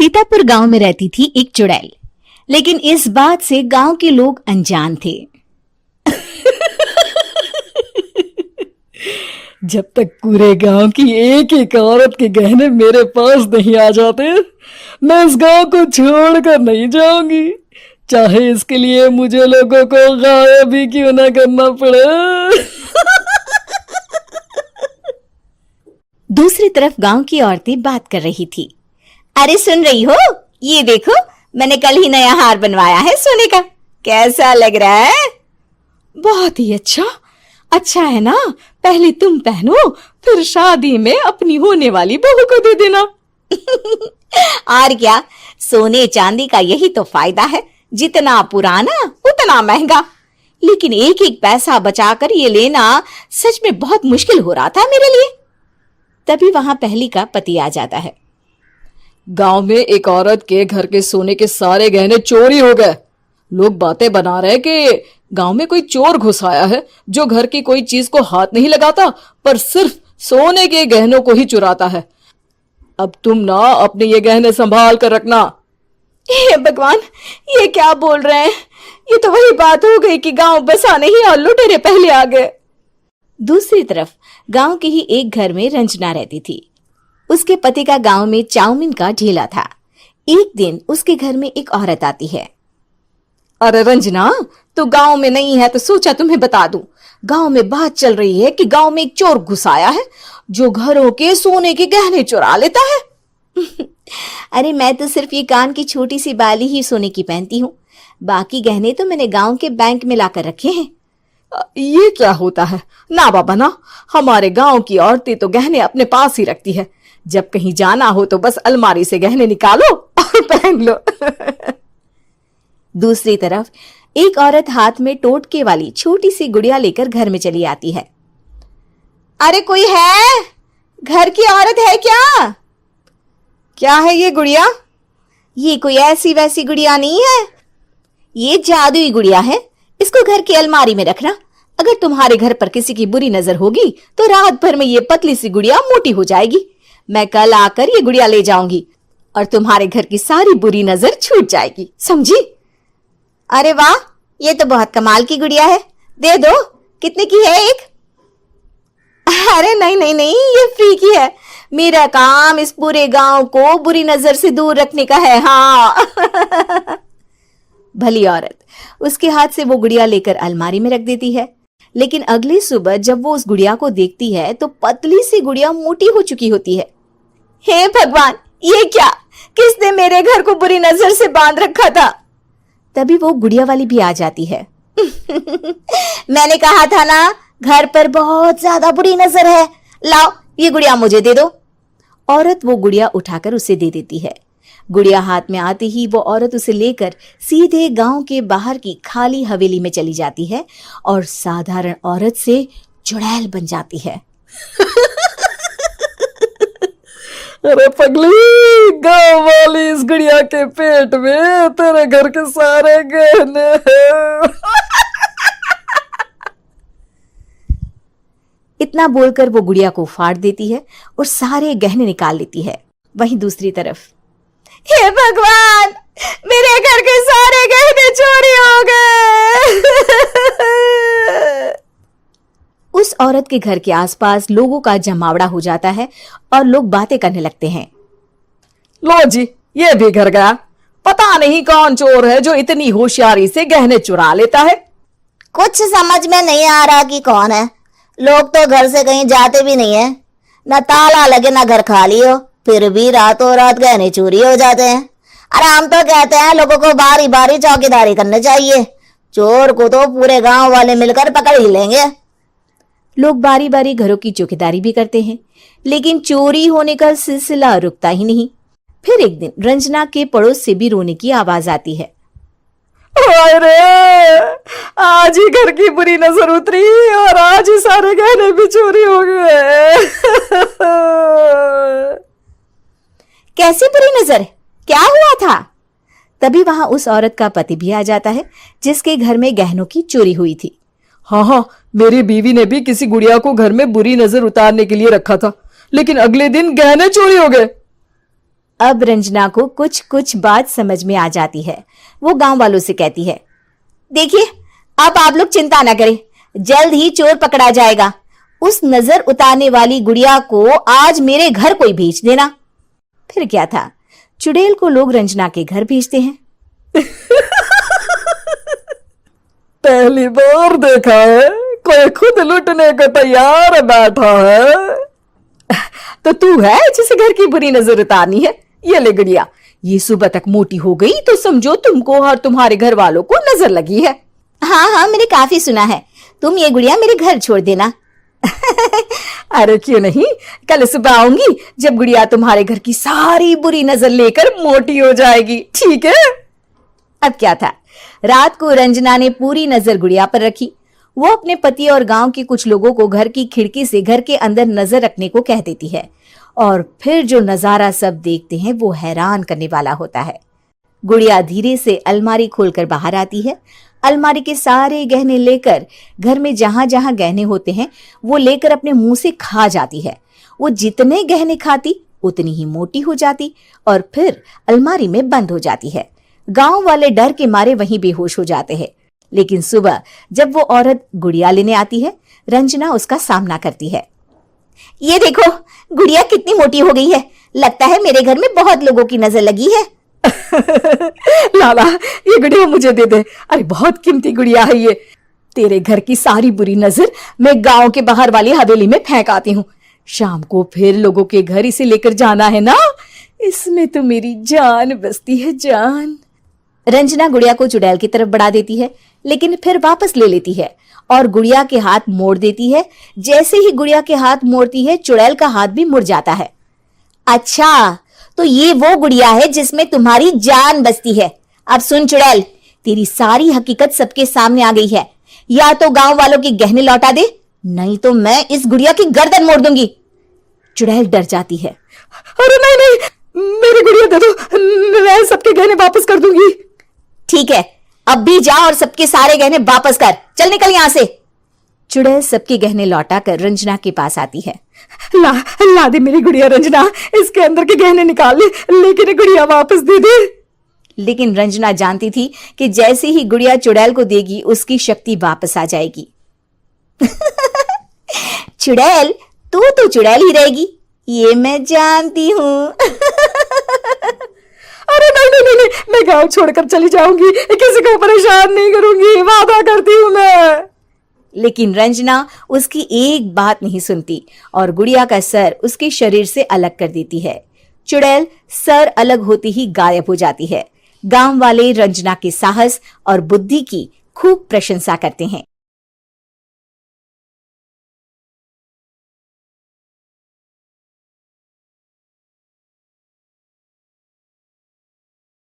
सीतापुर गांव में रहती थी एक चुड़ैल, लेकिन इस बात से गांव के लोग अनजान थे। जब तक पूरे गांव की एक एक औरत के गहने मेरे पास नहीं आ जाते, मैं इस गांव को छोड़कर नहीं जाऊंगी, चाहे इसके लिए मुझे लोगों को गायब भी क्यों ना करना पड़े। दूसरी तरफ गांव की औरतें बात कर रही थी। अरे सुन रही हो, ये देखो, मैंने कल ही नया हार बनवाया है सोने का, कैसा लग रहा है? बहुत ही अच्छा है ना। पहले तुम पहनो, फिर शादी में अपनी होने वाली बहू को दे देना। और क्या, सोने चांदी का यही तो फायदा है, जितना पुराना उतना महंगा। लेकिन एक एक पैसा बचाकर ये लेना सच में बहुत मुश्किल हो रहा था मेरे लिए। तभी वहां पहली का पति आ जाता है। गांव में एक औरत के घर के सोने के सारे गहने चोरी हो गए। लोग बातें बना रहे कि गांव में कोई चोर घुस आया है जो घर की कोई चीज को हाथ नहीं लगाता, पर सिर्फ सोने के गहनों को ही चुराता है। अब तुम ना अपने ये गहने संभाल कर रखना। हे भगवान, ये क्या बोल रहे हैं? ये तो वही बात हो गई कि गांव बसा नहीं और लुटेरे पहले आ गए। दूसरी तरफ गांव के ही एक घर में रंजना रहती थी। उसके पति का गांव में चाउमीन का ठेला था। एक दिन उसके घर में एक औरत आती है। अरे रंजना, तो गांव में नहीं है तो सोचा तुम्हें बता दूं। गांव में बात चल रही है कि गांव में एक चोर घुस आया है जो घरों के सोने के गहने चुरा लेता है। अरे मैं तो सिर्फ ये कान की छोटी सी बाली ही सोने की पहनती हूँ, बाकी गहने तो मैंने गांव के बैंक में लाकर रखे हैं। ये क्या होता है? ना बाबा ना, हमारे गांव की औरतें तो गहने अपने पास ही रखती है। जब कहीं जाना हो तो बस अलमारी से गहने निकालो और पहन लो। दूसरी तरफ एक औरत हाथ में टोटके वाली छोटी सी गुड़िया लेकर घर में चली आती है। अरे कोई है? घर की औरत है क्या? क्या है ये गुड़िया? ये कोई ऐसी वैसी गुड़िया नहीं है, ये जादुई गुड़िया है। इसको घर की अलमारी में रखना। अगर तुम्हारे घर पर किसी की बुरी नजर होगी तो रात भर में ये पतली सी गुड़िया मोटी हो जाएगी। मैं कल आकर ये गुड़िया ले जाऊंगी और तुम्हारे घर की सारी बुरी नजर छूट जाएगी, समझी? अरे वाह, ये तो बहुत कमाल की गुड़िया है, दे दो। कितने की है एक? अरे नहीं नहीं नहीं, ये फ्री की है। मेरा काम इस पूरे गांव को बुरी नजर से दूर रखने का है। हाँ। भली औरत उसके हाथ से वो गुड़िया लेकर अलमारी में रख देती है। लेकिन अगली सुबह जब वो उस गुड़िया को देखती है तो पतली सी गुड़िया मोटी हो चुकी होती है। हे भगवान, ये क्या? किसने मेरे घर को बुरी नजर से बांध रखा था? तभी वो गुड़िया वाली भी आ जाती है। मैंने कहा था ना, घर पर बहुत ज्यादा बुरी नजर है, लाओ ये गुड़िया मुझे दे दो। औरत वो गुड़िया उठाकर उसे दे देती है। गुड़िया हाथ में आते ही वो औरत उसे लेकर सीधे गांव के बाहर की खाली हवेली में चली जाती है और साधारण औरत से चुड़ैल बन जाती है। अरे पगली, गांव वाली इस गुड़िया के पेट में तेरे घर के सारे गहने हैं। इतना बोलकर वो गुड़िया को फाड़ देती है और सारे गहने निकाल लेती है। वहीं दूसरी तरफ, हे भगवान, मेरे घर के सारे गहने चोरी हो गए। उस औरत के घर के आसपास लोगों का जमावड़ा हो जाता है और लोग बातें करने लगते हैं। लो जी, ये भी घर गया। पता नहीं कौन चोर है जो इतनी होशियारी से गहने चुरा लेता है। कुछ समझ में नहीं आ रहा कि कौन है। लोग तो घर से कहीं जाते भी नहीं है, न ताला लगे न घर खाली हो, फिर भी रातों रात गहने चोरी हो जाते हैं। अरे हम तो कहते हैं लोगों को बारी बारी चौकीदारी करनी चाहिए, चोर को तो पूरे गांव वाले मिलकर पकड़ ही लेंगे। लोग बारी बारी घरों की चौकीदारी भी करते हैं, लेकिन चोरी होने का सिलसिला रुकता ही नहीं। फिर एक दिन रंजना के पड़ोस से भी रोने की आवाज आती है। अरे आज ही घर की बुरी नजर उतरी और आज ही सारे गहने भी चोरी हो गए। कैसी बुरी नजर? क्या हुआ था? तभी वहां उस औरत का पति भी आ जाता है जिसके घर में गहनों की चोरी हुई थी। हाँ, मेरी बीवी ने भी किसी गुड़िया को घर में बुरी नजर उतारने के लिए रखा था, लेकिन अगले दिन गहने चोरी हो गए। अब रंजना को कुछ कुछ बात समझ में आ जाती है। वो गांव वालों से कहती है, देखिए अब आप लोग चिंता ना करें, जल्द ही चोर पकड़ा जाएगा। उस नजर उतारने वाली गुड़िया को आज मेरे घर कोई भेज देना। फिर क्या था, चुड़ैल को लोग रंजना के घर भेजते हैं। पहली बार देखा है कोई खुद लुटने को तैयार बैठा है। तो तू है जिसे घर की बुरी नजर उतारनी है? ये ले गुड़िया, ये सुबह तक मोटी हो गई तो समझो तुमको और तुम्हारे घर वालों को नजर लगी है। हाँ हाँ, मैंने काफी सुना है। तुम ये गुड़िया मेरे घर छोड़ देना। अरे क्यों नहीं, कल सुबह आऊंगी जब गुड़िया तुम्हारे घर की सारी बुरी नजर लेकर मोटी हो जाएगी, ठीक है? अब क्या था, रात को रंजना ने पूरी नजर गुड़िया पर रखी। वो अपने पति और गांव के कुछ लोगों को घर की खिड़की से घर के अंदर नजर रखने को कह देती है, और फिर जो नजारा सब देखते हैं वो हैरान करने वाला होता है। गुड़िया धीरे से अलमारी खोलकर बाहर आती है। अलमारी के सारे गहने लेकर घर में जहां जहां गहने होते हैं वो लेकर अपने मुंह से खा जाती है। वो जितने गहने खाती उतनी ही मोटी हो जाती और फिर अलमारी में बंद हो जाती है। गांव वाले डर के मारे वहीं बेहोश हो जाते हैं। लेकिन सुबह जब वो औरत गुड़िया लेने आती है, रंजना उसका सामना करती है। ये देखो गुड़िया कितनी मोटी हो गई है, लगता है मेरे घर में बहुत लोगों की नजर लगी है। लाला ये गुड़िया मुझे दे दे, अरे बहुत कीमती गुड़िया है ये। तेरे घर की सारी बुरी नजर मैं गांव के बाहर वाली हवेली में फेंक आती हूँ। शाम को फिर लोगों के घर इसे लेकर जाना है ना, इसमें तो मेरी जान बसती है, जान। रंजना गुड़िया को चुड़ैल की तरफ बढ़ा देती है, लेकिन फिर वापस ले लेती है और गुड़िया के हाथ मोड़ देती है। जैसे ही गुड़िया के हाथ मोड़ती है, चुड़ैल का हाथ भी मुड़ जाता है। अच्छा, तो ये वो गुड़िया है जिसमें तुम्हारी जान बसती है। अब सुन चुड़ैल, तेरी सारी हकीकत सबके सामने आ गई है। या तो गांव वालों के गहने लौटा दे, नहीं तो मैं इस गुड़िया की गर्दन मोड़ दूंगी। चुड़ैल डर जाती है। अरे नहीं नहीं, मेरी गुड़िया दे दो, मैं सबके गहने वापस कर दूंगी। ठीक है, अब भी जा और सबके सारे गहने वापस कर। चल निकल यहां से। चुड़ैल सबके गहने लौटाकर रंजना के पास आती है। ला दे मेरी गुड़िया रंजना, इसके अंदर के गहने निकाल ले, लेकिन ये गुड़िया वापस दे दे। लेकिन रंजना जानती थी कि जैसे ही गुड़िया चुड़ैल को देगी उसकी शक्ति वापस आ जाएगी। चुड़ैल, तू तो चुड़ैल ही रहेगी, ये मैं जानती हूँ। अरे नहीं नहीं नहीं, मैं गांव छोड़कर चली जाऊंगी, किसी को परेशान नहीं करूंगी, वादा करती हूँ मैं। लेकिन रंजना उसकी एक बात नहीं सुनती और गुड़िया का सर उसके शरीर से अलग कर देती है। चुड़ैल सर अलग होते ही गायब हो जाती है। गांव वाले रंजना के साहस और बुद्धि की खूब प्रशंसा करते हैं।